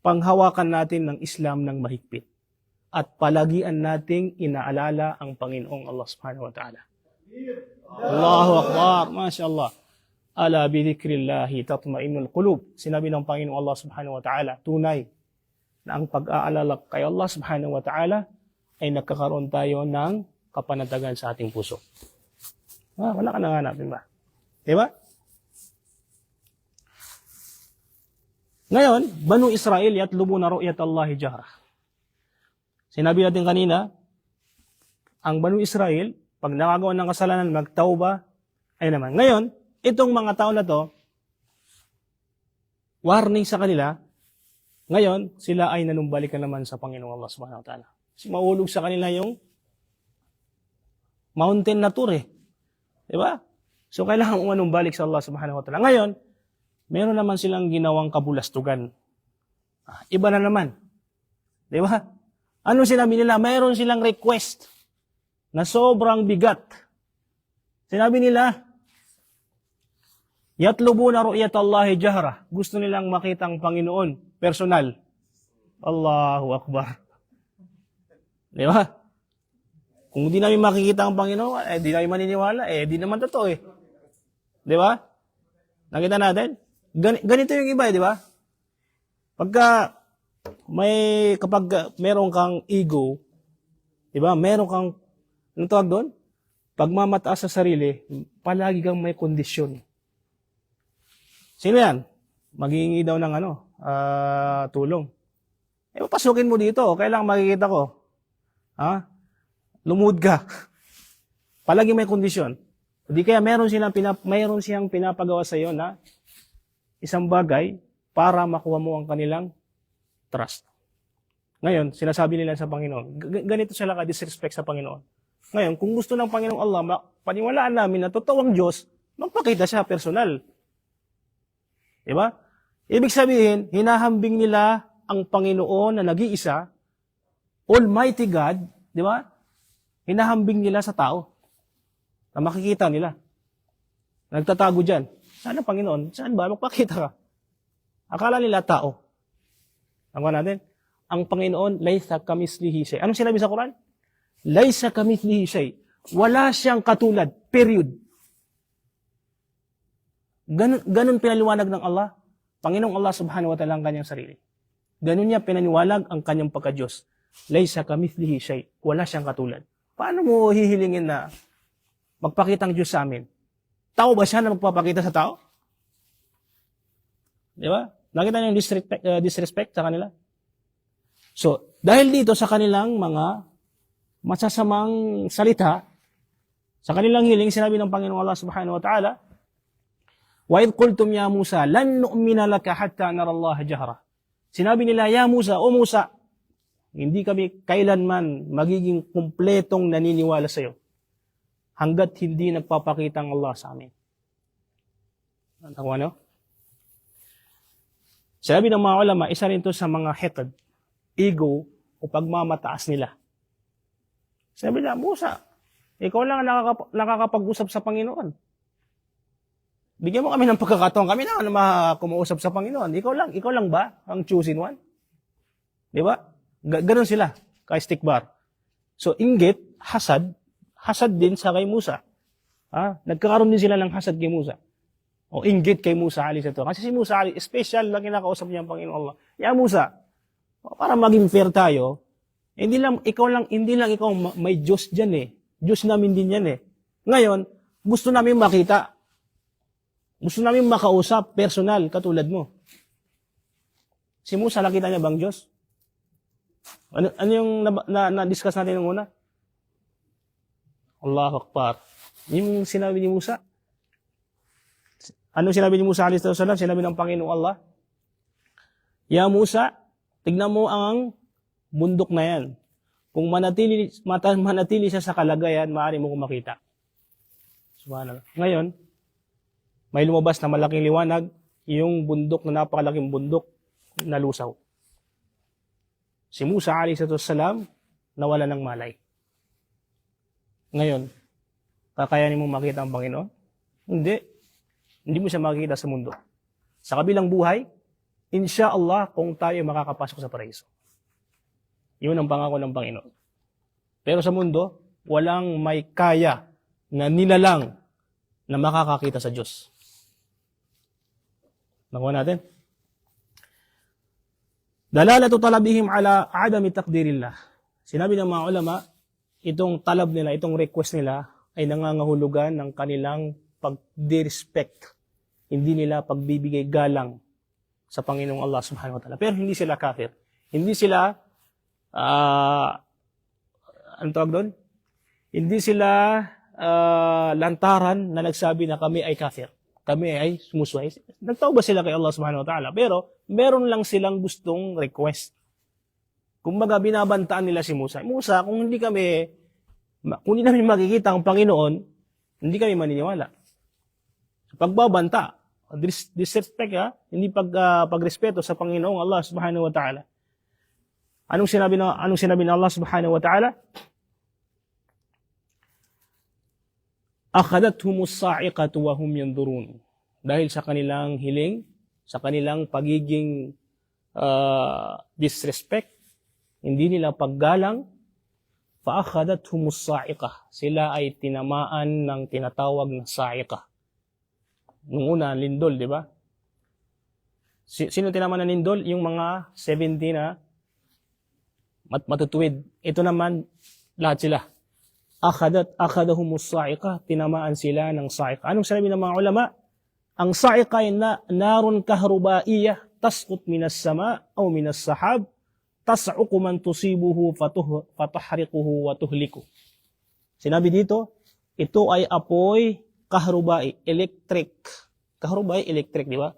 Panghawakan natin ng Islam ng mahigpit. At palagian nating inaalala ang Panginoong Allah subhanahu wa ta'ala. Allahu Akbar, Masya Allah. Ala bidhikrillahi tatma'innul qulub. Sinabi ng Panginoong Allah subhanahu wa ta'ala, tunay na ang pag-aalala kay Allah subhanahu wa ta'ala ay nagkakaroon tayo ng kapanatagan sa ating puso. Wala ka nanganapin ba? Diba? Ngayon, Banu Israel yatlubuna ru'yat Allahi jahra. Sinabi natin kanina, ang Banu Israel, pag nakagawa ng kasalanan, magtauba, ay naman. Ngayon, itong mga tao na to, warning sa kanila, ngayon, sila ay nanumbalikan naman sa Panginoong Allah subhanahu wa ta'ala. Kasi maulog sa kanila yung mountain na tour eh. Diba? So, kailangan umanumbalik sa Allah subhanahu wa ta'ala. Ngayon, meron naman silang ginawang kabulastugan. Iba na naman. Diba? Ano sinabi nila? Mayroon silang request na sobrang bigat. Sinabi nila, yatlubuna ru'yat Allahi jahra. Gusto nilang makita ang Panginoon, personal. Allahu Akbar. Di ba? Kung di namin makikita ang Panginoon, di namin maniniwala, di naman totoo eh. Di ba? Nakita natin? Ganito yung iba di ba? Kapag meron kang ego, di ba? Meron kang, anong tawag doon? Pagmamataas sa sarili, palagi kang may kondisyon. Sino yan? Maghihingi daw ng tulong. Pasukin mo dito, kailangan makikita ko. Lumuhod ka. Palagi may kondisyon. Hindi kaya meron siyang pinapagawa sa iyo na isang bagay para makuha mo ang kanilang trust. Ngayon, sinasabi nila sa Panginoon, ganito sila ka-disrespect sa Panginoon. Ngayon, kung gusto ng Panginoong Allah, paniwalaan namin na totoo ang Diyos, magpakita siya personal. Diba? Ibig sabihin, hinahambing nila ang Panginoon na nag-iisa, Almighty God, di ba? Hinahambing nila sa tao. na makikita nila. Nagtatago dyan. Saan ang Panginoon? Saan ba? Magpakita ka. Akala nila tao. Ang natin, ang Panginoon, laysa kamithlihi shay. Anong sinabi sa Quran? Laysa kamithlihi shay. Wala siyang katulad. Period. Ganun pinaliwanag ng Allah. Panginoong Allah subhanahu wa ta'ala ang kanyang sarili. Ganun niya pinaniwalag ang kanyang pagka-Diyos. Laysa kamithlihi shay. Wala siyang katulad. Paano mo hihilingin na magpakita ang Diyos sa amin? Tao ba siya na magpapakita sa tao? Di ba? Nakita niyo yung disrespect sa kanila? So, dahil dito sa kanilang mga masasamang salita, sa kanilang hiling, sinabi ng Panginoong Allah subhanahu wa ta'ala, وَإِذْ قُلْتُمْ يَا مُوسَى لَن نُؤْمِنَ لَكَ حَتَّى نَرَى اللَّهَ جَهْرًا. Sinabi nila, Ya Musa, O Musa, hindi kami kailanman magiging kumpletong naniniwala sa iyo hanggat hindi nagpapakita ang Allah sa amin. Ano? Sabi ng mga ulama, isa rin to sa mga hetad, ego o pagmamataas nila. Sabi nila, Musa, ikaw lang nakakapag-usap sa Panginoon. Bigyan mo kami ng pagkakataon, kami na kumausap sa Panginoon. Ikaw lang ba ang chosen one? Di ba? Ganon sila, kay istikbar. So, inggit, hasad din sa kay Musa. Nagkakaroon din sila ng hasad kay Musa. O inggit kay Musa alayhi salatu. Kasi si Musa special lang kinakausap niya ang Panginoon Allah. Ya Musa, para maging fair tayo, hindi lang ikaw may Diyos diyan eh. Diyos namin din yan eh. Ngayon, gusto namin makita. Gusto namin makausap personal katulad mo. Si Musa nakita niya bang Diyos? Ano yung na-discuss natin nung una? Allahu Akbar. Yung sinabi ni Musa. Ano sinabi ni Musa alayhi salam? Sinabi ng Panginoong Allah, Ya Musa, tignan mo ang bundok na yan. Kung manatili siya sa kalagayan, maaari mo kong makita. Subhanallah. Ngayon, may lumabas na malaking liwanag, yung bundok na napakalaking bundok na lusaw. Si Musa alayhi salam nawala ng malay. Ngayon, kakayanin mo makita ang Panginoon? Hindi. Hindi mo siya makikita sa mundo. Sa kabilang buhay, insya-Allah, kung tayo makakapasok sa paraiso. Yun ang pangako ng Panginoon. Pero sa mundo, walang may kaya na nilalang na makakakita sa Diyos. Nakuha natin. Dalalatu talabihim ala adami takdirillah. Sinabi ng mga ulama, itong talab nila, itong request nila, ay nangangahulugan ng kanilang pag-disrespect. Hindi nila pagbibigay galang sa Panginoong Allah subhanahu wa ta'ala. Pero hindi sila kafir. Hindi sila, ano tawag doon? Hindi sila lantaran na nagsabi na kami ay kafir. Kami ay sumusuhay. Nagtawba sila kay Allah subhanahu wa ta'ala. Pero meron lang silang gustong request. Kumbaga binabantaan nila si Musa. Musa, kung hindi namin makikita ang Panginoon, hindi kami maniniwala. Pagbabanta, disrespect hindi pagrespeto sa Panginoong Allah subhanahu wa ta'ala. Anong sinabi ng Allah subhanahu wa ta'ala? Akhadathhumus sa'iqatu wa hum yanzurun. Dahil sa kanilang hiling, sa kanilang pagiging disrespect, hindi nila paggalang, fa akhadathhumus sa'iqah. Sila ay tinamaan ng tinatawag na sa'iqah. Nung una, lindol, di ba? Sino tinamaan ng lindol? Yung mga 70 na matutuwid. Ito naman, lahat sila. Akhadahumus sa'iqah, tinamaan sila ng sa'iqah. Anong sabi ng mga ulama? Ang sa'iqah ay narun kahrubaiyah, tasqut minas sama o minas sahab, tas'uku man tusibuhu fatahriquhu wa tuhliku. Sinabi dito, ito ay apoy kahrubai, electric. Kahrubai, electric, di ba?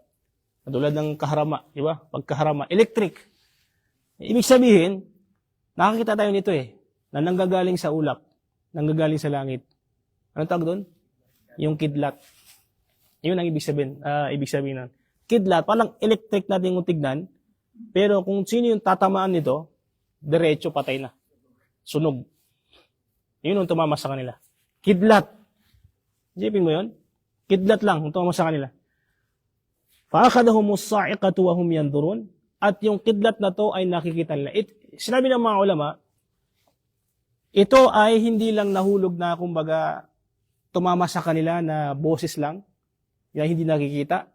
Katulad ng kaharama, di ba? Pagkaharama, electric. Ibig sabihin, nakakita tayo nito na nanggagaling sa ulap, nanggagaling sa langit. Anong tawag doon? Yung kidlat. Yun ang ibig sabihin nun. Kidlat, parang electric natin yung tignan, pero kung sino yung tatamaan nito, diretso patay na. Sunog. Yun ang tumama sa kanila. Kidlat. Isipin mo yun? Kidlat lang, ito mo sa kanila. فَأَخَذَهُمُ الصَّاعِقَةُ وَهُمْ يَنْظُرُونَ. At yung kidlat na to ay nakikita nila. Sinabi ng mga ulama, ito ay hindi lang nahulog na kumbaga tumama sa kanila na boses lang, yan hindi nakikita.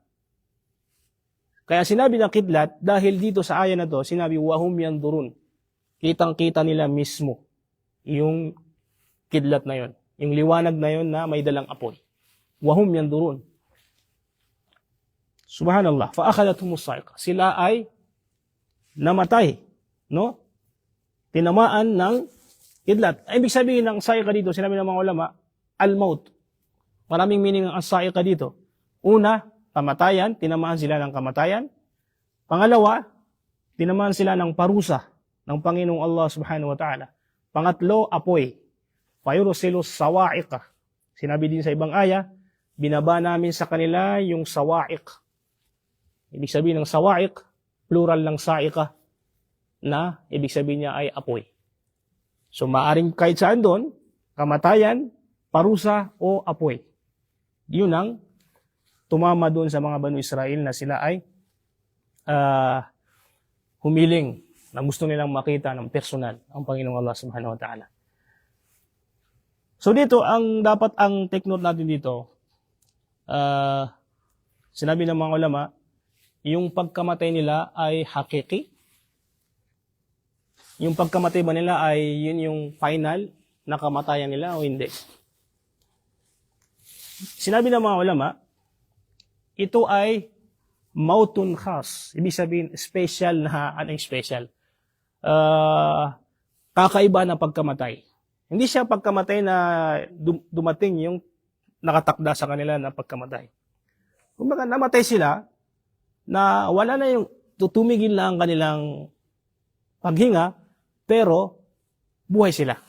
Kaya sinabi ng kidlat, dahil dito sa aya na to, sinabi, وَهُمْ يَنْظُرُونَ. Kitang-kita nila mismo yung kidlat na yon, yung liwanag na yon na may dalang apoy. وَهُمْ يَنْظُرُونَ. Subhanallah, فَأَخَذَتْهُمُ الصَّاعِقَةُ. Sila ay namatay, no? Tinamaan ng kidlat. Ibig sabihin ng sa'iqa dito, sinabi ng mga ulama, al-maut. Maraming meaning ng sa'iqa dito. Una, kamatayan, tinamaan sila ng kamatayan. Pangalawa, tinamaan sila ng parusa ng Panginoong Allah subhanahu wa ta'ala. Pangatlo, apoy. Fayursilu sawa'iqa. Sinabi din sa ibang aya, binaba namin sa kanila yung sawa'iq. Ibig sabihin ng sawa'iq, plural ng sa'iqa, na ibig sabihin niya ay apoy. So maaring kahit saan doon, kamatayan, parusa o apoy. Yun ang tumama doon sa mga Banu Israel na sila ay humiling na gusto nilang makita ng personal ang Panginoong Allah subhanahu wa ta'ala. So dito, ang take note natin dito, sinabi ng mga ulama, yung pagkamatay nila ay hakiki. Yung pagkamatay ba nila ay yun yung final na kamatayan nila o hindi? Sinabi ng mga ulama, ito ay mautun khas. Ibig sabihin, special na, anong special? Kakaiba na pagkamatay. Hindi siya pagkamatay na dumating yung nakatakda sa kanila na pagkamatay. Kumbaga, namatay sila, na wala na yung tutumigil lang ang kanilang paghinga, pero buhay sila.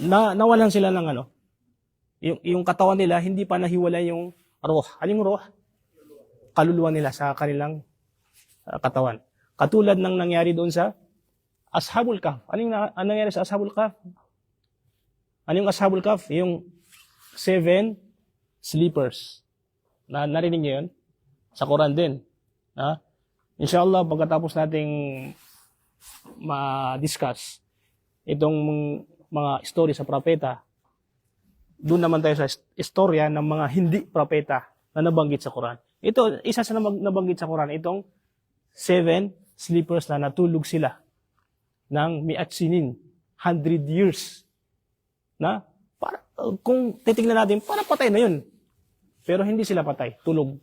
Nawalan sila ng yung katawan nila, hindi pa nahiwalay yung roh. Anong roh? Kaluluwa nila sa kanilang katawan. Katulad ng nangyari doon sa Ashabul Kahf. Anong nangyari sa Ashabul Kahf? Anong Ashabul Kahf? Yung 7 sleepers. Narinig niyo yun? Sa Quran din. Inshallah, pagkatapos nating ma-discuss itong mga story sa propeta, doon naman tayo sa istorya ng mga hindi propeta na nabanggit sa Quran. Ito, isa sa nabanggit sa Quran, itong 7 sleepers na natulog sila ng mi'at sinin, 100 years. Na, kung titignan natin, para patay na yun. Pero hindi sila patay, tulog.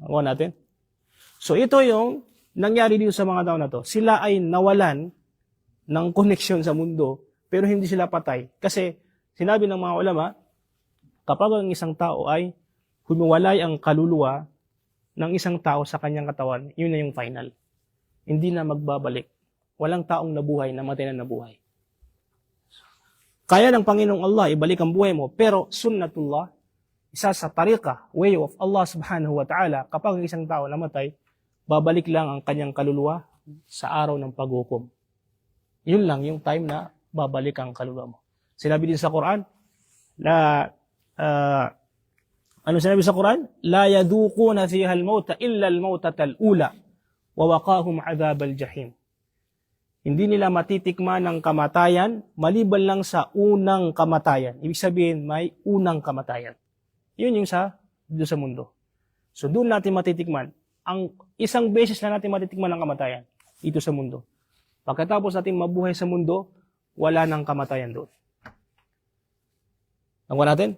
Nakuha natin? So ito yung nangyari dito sa mga tao na to. Sila ay nawalan ng koneksyon sa mundo, pero hindi sila patay. Kasi sinabi ng mga ulama, kapag ang isang tao ay humiwalay ang kaluluwa ng isang tao sa kanyang katawan, yun na yung final. Hindi na magbabalik. Walang taong nabuhay na matay na nabuhay. Kaya ng Panginoong Allah ibalik ang buhay mo, pero sunnatullah, isa sa tariqa, way of Allah subhanahu wa ta'ala, kapag ang isang tao namatay, babalik lang ang kanyang kaluluwa sa araw ng paghukom. Yun lang yung time na babalik ang kaluluwa mo. Sinabi din sa Quran, ano sinabi sa Quran? La yaduquna fiha al-mauta illa al-mautata al-ula wa waqahum adhab al-jahim. Hindi nila matitikman ng kamatayan maliban lang sa unang kamatayan. Ibig sabihin, may unang kamatayan. Yun yung doon sa mundo. So doon natin matitikman. Ang isang beses na natin matitikman ang kamatayan dito sa mundo. Pagkatapos natin mabuhay sa mundo, wala nang kamatayan doon. Nakuha natin?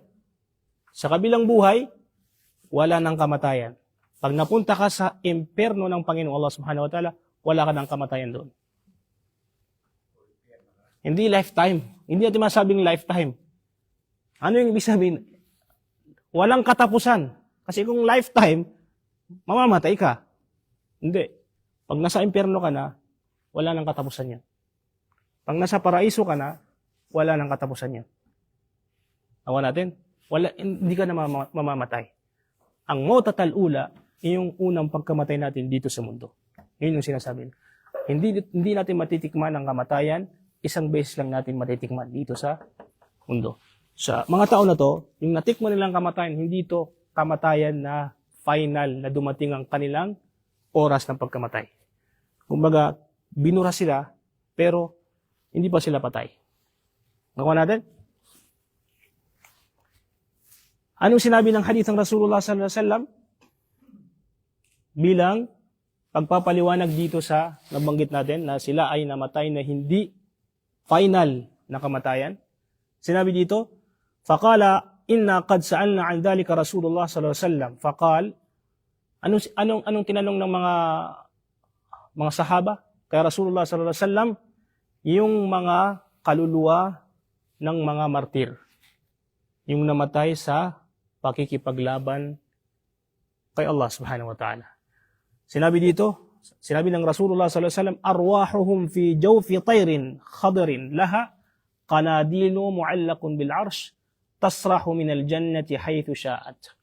Sa kabilang buhay, wala nang kamatayan. Pag napunta ka sa impyerno ng Panginoong Allah subhanahu wa ta'ala, wala ka nang kamatayan doon. Hindi lifetime. Hindi natin masabing lifetime. Ano yung ibig sabihin? Walang katapusan. Kasi kung lifetime, mamamatay ka. Hindi. Pag nasa impyerno ka na, wala nang katapusan yan. Pag nasa paraiso ka na, wala nang katapusan yan. Nakuha natin? Hindi ka na mamamatay. Ang mautatal ula, yung unang pagkamatay natin dito sa mundo. Yun yung sinasabi. Hindi natin matitikman ang kamatayan, isang beses lang natin matitikman dito sa mundo. Sa mga tao na to, yung natikman nilang kamatayan, hindi ito kamatayan na final na dumating ang kanilang oras ng pagkamatay. Kumbaga, binura sila, pero hindi pa sila patay. Nakuha natin? Anong sinabi ng hadith ng Rasulullah sallallahu alaihi wasallam? Bilang pagpapaliwanag dito sa nabanggit natin na sila ay namatay na hindi final na kamatayan. Sinabi dito, faqala inna qad sa'alna 'an dhalika Rasulullah sallallahu alaihi wasallam. Faqal, anong tinanong ng mga sahaba kay Rasulullah sallallahu alaihi wasallam? Yung mga kaluluwa ng mga martir. Yung namatay sa pakikipaglaban kay Allah subhanahu wa ta'ala. Sinabi ng Rasulullah sallallahu alaihi wasallam, arwahuhum fi jawfi tayrin khadrin laha qanadilu mu'allaqun bil arsh tasrahu min al jannati haythu sha'at.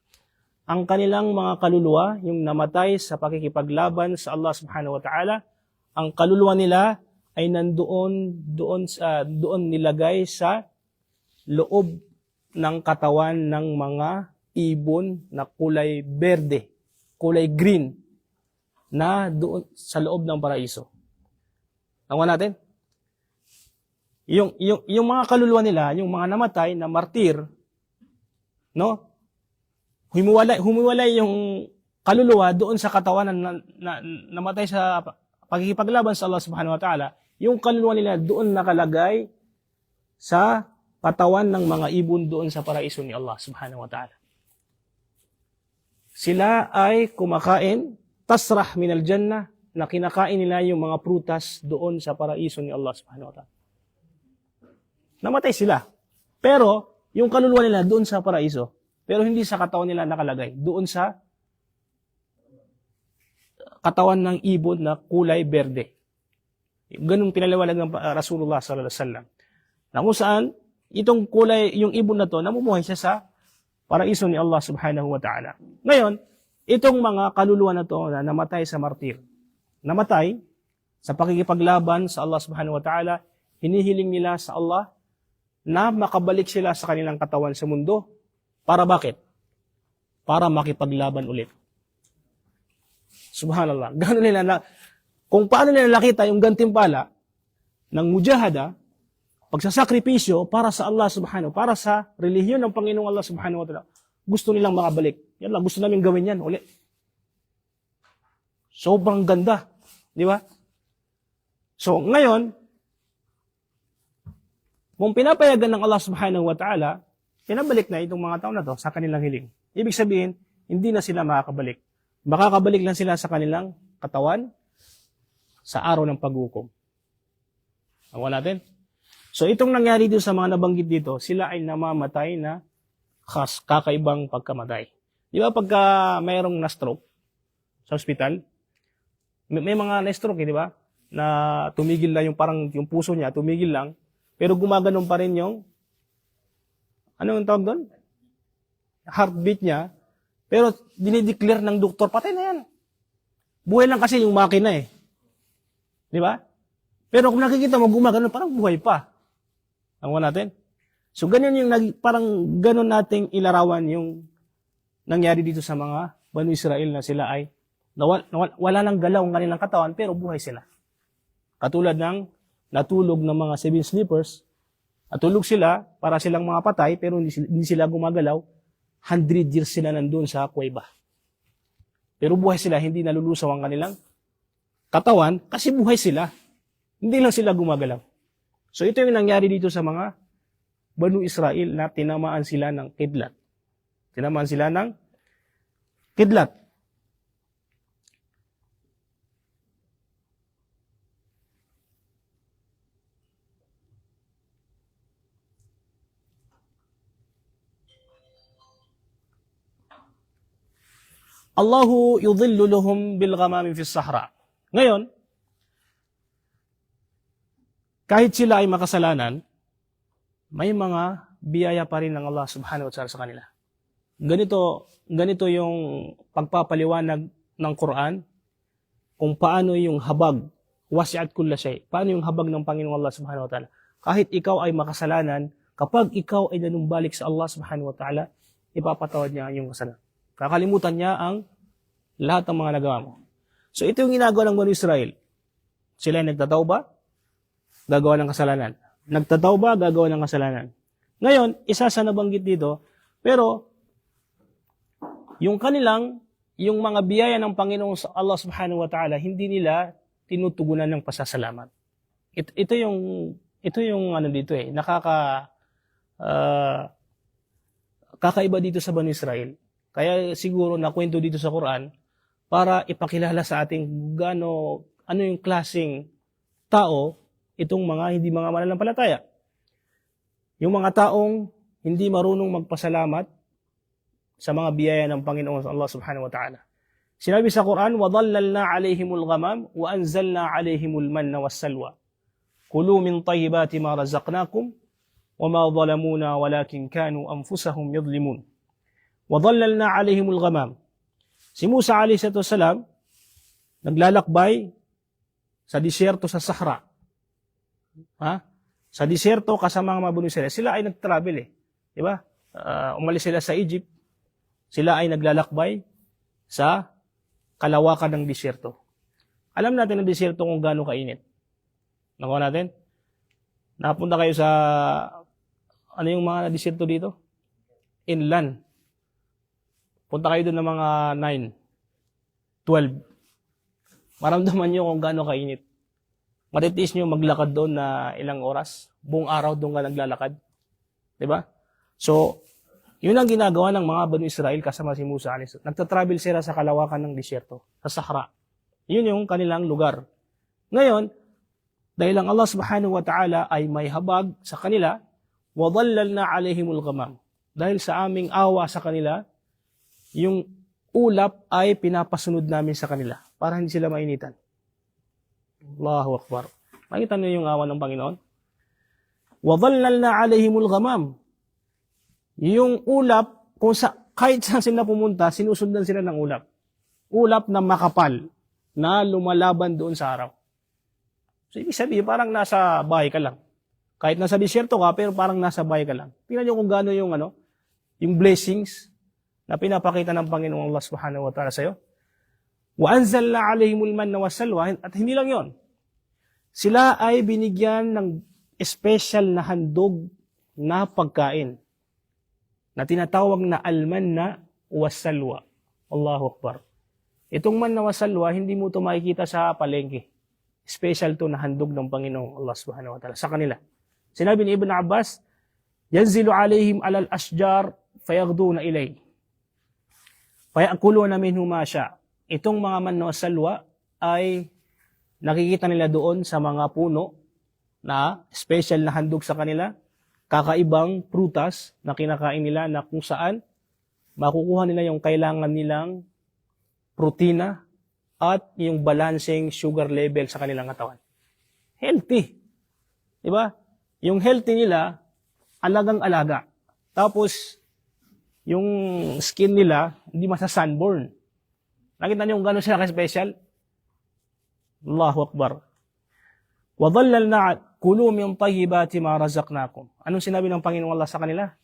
Ang kanilang mga kaluluwa, yung namatay sa pakikipaglaban sa Allah subhanahu wa ta'ala, ang kaluluwa nila ay doon nilagay sa loob ng katawan ng mga ibon na kulay berde, kulay green, na doon sa loob ng paraiso. Tama natin? Yung mga kaluluwa nila, yung mga namatay na martir, no? Humiwalay yung kaluluwa doon sa katawan na namatay sa pagkikipaglaban sa Allah subhanahu wa ta'ala. Yung kaluluwa nila doon nakalagay sa katawan ng mga ibon doon sa paraiso ni Allah subhanahu wa ta'ala. Sila ay kumakain tasrah min al-jannah, na kinakain nila yung mga prutas doon sa paraiso ni Allah subhanahu wa ta'ala. Namatay sila. Pero, yung kaluluwa nila doon sa paraiso, pero hindi sa katawan nila nakalagay. Doon sa katawan ng ibon na kulay berde. Ganun pinaliwanag ng Rasulullah sallallahu alaihi wasallam. Na kung saan, itong kulay, yung ibon na to, namumuhay siya sa paraiso ni Allah subhanahu wa ta'ala. Ngayon, itong mga kaluluwa na to na namatay sa martir, namatay sa pakikipaglaban sa Allah subhanahu wa ta'ala, hinihiling nila sa Allah na makabalik sila sa kanilang katawan sa mundo. Para bakit? Para makipaglaban ulit. Subhanallah. Kung paano nila nakita yung gantimpala ng mujahada, pagsasakripisyo para sa Allah subhanahu, para sa relihiyon ng Panginoong Allah subhanahu wa ta'ala, gusto nilang makabalik. Yan lang, gusto namin gawin yan ulit. Sobrang ganda. Di ba? So, ngayon, kung pinapayagan ng Allah subhanahu wa ta'ala, pinabalik na itong mga tao na to sa kanilang hiling. Ibig sabihin, hindi na sila makakabalik. Makakabalik lang sila sa kanilang katawan sa araw ng paghukom. Awa natin? So, itong nangyari dito sa mga nabanggit dito, sila ay namamatay na kakaibang pagkamatay. Di ba pagka mayroong na-stroke sa ospital, may mga na-stroke, di ba? Na tumigil lang yung puso niya, tumigil lang, pero gumaganon pa rin yung, anong tawag doon? Heartbeat niya, pero dinideclare ng doktor, patay na yan. Buhay lang kasi yung makina eh. Di ba? Pero kung nakikita mo gumaganon, parang buhay pa. Ang natin? So, ganyan parang ganon nating ilarawan yung nangyari dito sa mga Banu Israel na sila ay wala nang galaw ang kanilang katawan pero buhay sila. Katulad ng natulog ng mga 7 sleepers, natulog sila para silang mga patay pero hindi sila gumagalaw, 100 years sila nandun sa kuweba. Pero buhay sila, hindi nalulusaw ang kanilang katawan kasi buhay sila. Hindi lang sila gumagalaw. So ito yung nangyari dito sa mga Banu Israel na tinamaan sila ng kidlat. Tinamaan sila ng kidlat. Allahu yudhillu lahum bil ghamami fis sahra. Ngayon, kahit sila ay makasalanan, may mga biyaya pa rin ng Allah subhanahu wa ta'ala sa kanila. Ganito yung pagpapaliwanag ng Quran kung paano yung habag, wasi'at kulla shay. Paano yung habag ng Panginoong Allah subhanahu wa ta'ala. Kahit ikaw ay makasalanan, Kapag ikaw ay nanumbalik sa Allah subhanahu wa ta'ala, ipapatawad niya ang iyong kasalanan. Kakalimutan niya ang lahat ng mga nagawa mo. So ito yung ginagawa ng Bani Israel. Sila ay nagtatawba, gagawa ng kasalanan. Nagtatawba, gagawa ng kasalanan. Ngayon, isa sa nabanggit dito, pero yung mga biyaya ng Panginoong Allah subhanahu wa ta'ala, hindi nila tinutugunan ng pasasalamat. Ito yung ano dito kakaiba dito sa Bani Israel. Kaya siguro nakwento dito sa Quran para ipakilala sa ating ano yung klaseng tao itong hindi mga mananampalataya. Yung mga taong hindi marunong magpasalamat sa mga biyaya ng Panginoon Allah subhanahu wa ta'ala. Sinabi sa Quran, وَظَلَّلْنَا عَلَيْهِمُ الْغَمَامِ وَأَنزَلْنَا عَلَيْهِمُ الْمَنَّ وَالسَّلْوَى كُلُوا مِنْ طَيِّبَاتِ مَا رَزَقْنَاكُمْ وَمَا ظَلَمُونَا وَلَكِنْ كَانُوا أَنفُسَهُمْ يَظْلِمُونَ وَظَلَّلْنَا عَلَيْهِمُ الْغَمَامِ. Si Musa alayhi salam naglalakbay sa disyerto sa Sahara. Sa disyerto kasama ang mga Bani Israel. Sila ay nag-travel Di ba? Umalis sila sa Egypt. Sila ay naglalakbay sa kalawakan ng disyerto. Alam natin ang disyerto kung gaano kainit. Nakuha natin? Napunta kayo sa ano yung mga disyerto dito? Inland. Punta kayo doon ng mga 9, 12. Maramdaman nyo kung gaano kainit. Matitiis nyo maglakad doon na ilang oras. Buong araw doon ka naglalakad. Diba? So, yun ang ginagawa ng mga Bani Israel kasama si Musa. Nagtatravel sila sa kalawakan ng disyerto, sa Sahara. Yun yung kanilang lugar. Ngayon, dahil ang Allah subhanahu wa ta'ala ay may habag sa kanila, وَظَلَّلْنَا عَلَيْهِمُ الْغَمَامِ. Dahil sa aming awa sa kanila, yung ulap ay pinapasunod namin sa kanila para hindi sila mainitan. Allahu Akbar. Makita niyo yung awa ng Panginoon? وَظَلَّلْنَا عَلَيْهِمُ الْغَمَامِ. Yung ulap, kahit saan sila pumunta, sinusundan sila ng ulap. Ulap na makapal na lumalaban doon sa araw. So, ibig sabihin, parang nasa bahay ka lang. Kahit nasa disyerto ka, pero parang nasa bahay ka lang. Tingnan nyo kung gaano yung blessings na pinapakita ng Panginoong Allah subhanahu wa ta'ala sa'yo. وَأَنزَلْنَا عَلَيْهِمُ الْمَنَّ وَالسَّلْوَى. At hindi lang yon. Sila ay binigyan ng special na handog na pagkain na tinatawag na al-manna was-salwa. Allahu Akbar. Itong manna was-salwa, hindi mo ito makikita sa palengke. Special to na handog ng Panginoong Allah subhanahu wa ta'ala sa kanila. Sinabi ni Ibn Abbas, يَنْزِلُ عَلَيْهِمْ عَلَى الْأَشْجَارِ فَيَغْدُونَ إِلَيْهِ فَيَأْكُلُونَ مِنْهُ مَا شَاءَ. Itong mga manna was-salwa ay nakikita nila doon sa mga puno na special na handog sa kanila, kakaibang prutas na kinakain nila na kung saan makukuha nila yung kailangan nilang protina at yung balancing sugar level sa kanilang katawan. Healthy. Diba? Yung healthy nila, alagang-alaga. Tapos, yung skin nila, hindi masa-sunburn. Nakita niyo kung gano'n sila ka-special? Allahu Akbar. وَظَلَّلْنَا كُلُوا مِنْ طَيِّبَاتِ مَا رَزَقْنَاكُمْ. Anong sinabi ng Panginoong Allah sa kanila?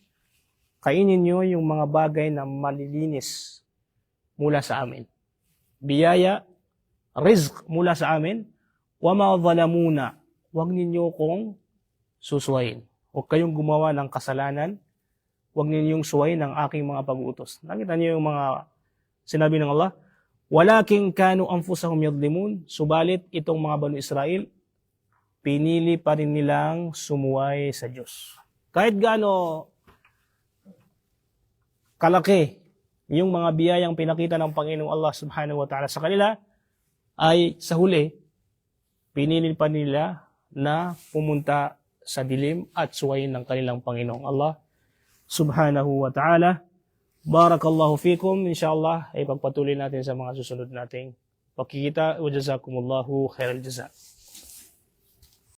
Kainin niyo yung mga bagay na malilinis mula sa amin. Biyaya, rizq mula sa amin, وَمَا ظَلَمُونَ. Huwag ninyo kong susuwayin. Huwag kayong gumawa ng kasalanan. Huwag ninyong suwayin ang aking mga pag-uutos. Nakita niyo yung mga sinabi ng Allah? وَلَكِنْ كَانُوا أَنفُسَهُمْ يَظْلِمُونَ. Subalit itong mga Bani Israel, pinili pa rin nilang sumuway sa Diyos. Kahit gaano kalaki yung mga biyayang pinakita ng Panginoong Allah subhanahu wa ta'ala sa kanila, ay sa huli, pinili pa nila na pumunta sa dilim at suwayin ng kanilang Panginoong Allah subhanahu wa ta'ala. Barakallahu fikum. Inshallah ay pagpatuloy natin sa mga susunod nating pagkikita. Wa jazakumullahu khairal jaza.